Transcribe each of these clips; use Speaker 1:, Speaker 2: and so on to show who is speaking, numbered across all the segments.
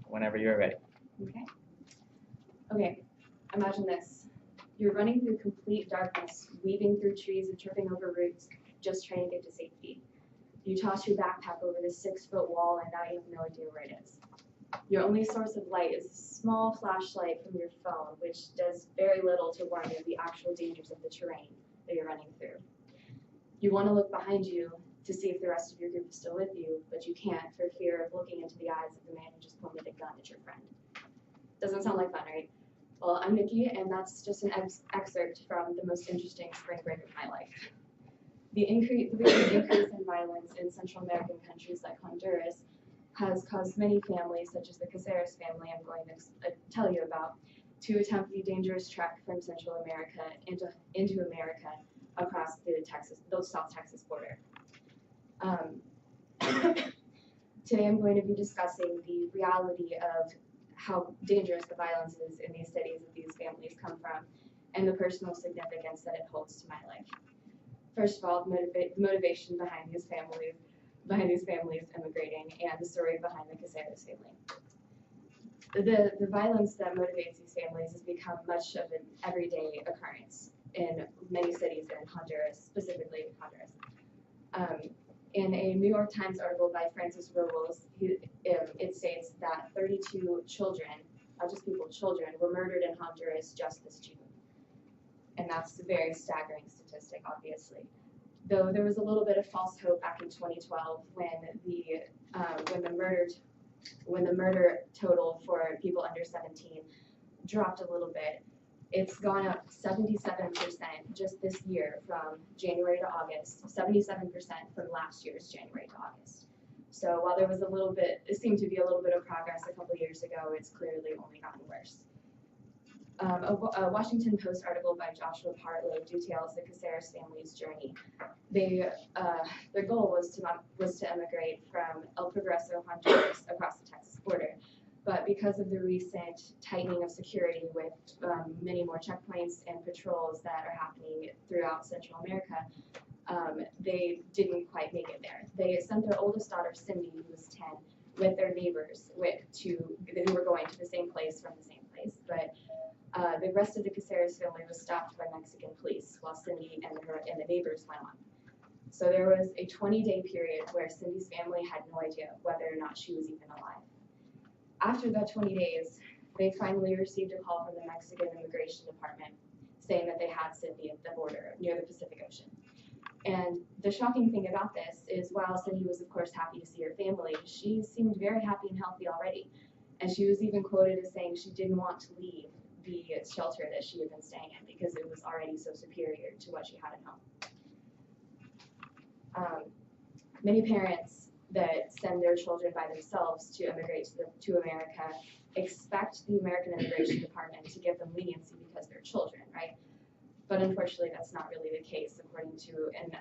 Speaker 1: Whenever you're ready.
Speaker 2: Okay. Okay, imagine this. You're running through complete darkness, weaving through trees and tripping over roots, just trying to get to safety. You toss your backpack over this 6-foot wall and now you have no idea where it is. Your only source of light is a small flashlight from your phone, which does very little to warn you of the actual dangers of the terrain that you're running through. You want to look behind you to see if the rest of your group is still with you, but you can't for fear of looking into the eyes of the man who just pointed a gun at your friend. Doesn't sound like fun, right? Well, I'm Nikki, and that's just an excerpt from the most interesting spring break of my life. The recent increase in violence in Central American countries like Honduras has caused many families, such as the Caceres family I'm going to tell you about, to attempt the dangerous trek from Central America into America across the South Texas border. Today I'm going to be discussing the reality of how dangerous the violence is in these cities that these families come from, and the personal significance that it holds to my life. First of all, the motivation behind these families immigrating, and the story behind the Caceres family. The violence that motivates these families has become much of an everyday occurrence in many cities in Honduras, specifically Honduras. In a New York Times article by Francis Robles, it states that 32 children, not just people, children, were murdered in Honduras just this June. And that's a very staggering statistic, obviously. Though there was a little bit of false hope back in 2012 when the murder total for people under 17 dropped a little bit. It's gone up 77% just this year from January to August, 77% from last year's January to August. So while there was it seemed to be a little bit of progress a couple years ago, it's clearly only gotten worse. A Washington Post article by Joshua Partlow details the Caceres family's journey. Their goal was to emigrate from El Progreso, Honduras, across the Texas border. But because of the recent tightening of security with many more checkpoints and patrols that are happening throughout Central America, they didn't quite make it there. They sent their oldest daughter, Cindy, who was 10, with their neighbors who were going to the same place from the same place. But the rest of the Caceres family was stopped by Mexican police while Cindy and the neighbors went on. So there was a 20-day period where Cindy's family had no idea whether or not she was even alive. After that 20 days, they finally received a call from the Mexican Immigration Department saying that they had Cindy at the border near the Pacific Ocean. And the shocking thing about this is while Cindy was of course happy to see her family, she seemed very happy and healthy already. And she was even quoted as saying she didn't want to leave the shelter that she had been staying in because it was already so superior to what she had at home. Many parents that send their children by themselves to immigrate to America expect the American Immigration Department to give them leniency because they're children, right? But unfortunately, that's not really the case, according to an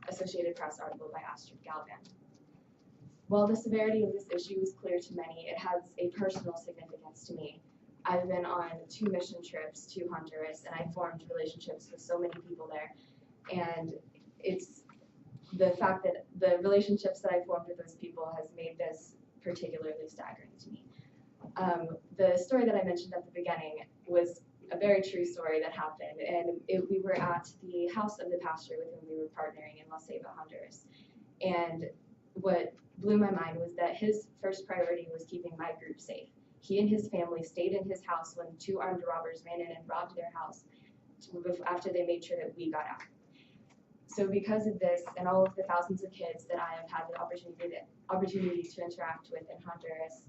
Speaker 2: Associated Press article by Astrid Galvan. While the severity of this issue is clear to many, it has a personal significance to me. I've been on 2 mission trips to Honduras, and I formed relationships with so many people there, and it's the fact that the relationships that I formed with those people has made this particularly staggering to me. The story that I mentioned at the beginning was a very true story that happened, and we were at the house of the pastor with whom we were partnering in La Ceiba, Honduras. And what blew my mind was that his first priority was keeping my group safe. He and his family stayed in his house when 2 armed robbers ran in and robbed their house after they made sure that we got out. So because of this and all of the thousands of kids that I have had the opportunity to interact with in Honduras,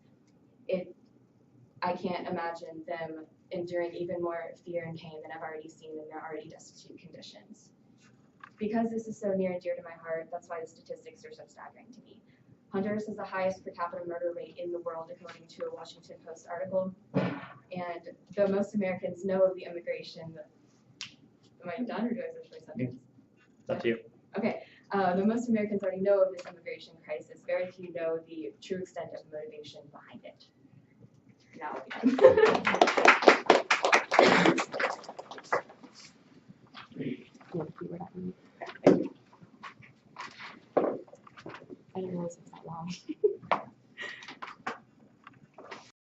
Speaker 2: I can't imagine them enduring even more fear and pain than I've already seen in their already destitute conditions. Because this is so near and dear to my heart, that's why the statistics are so staggering to me. Honduras has the highest per capita murder rate in the world, according to a Washington Post article. And though most Americans know of the immigration, am I done or do I have 20 seconds?
Speaker 1: It's up to you.
Speaker 2: Okay. Though most Americans already know of this immigration crisis, very few know the true extent of the motivation behind it. Now again.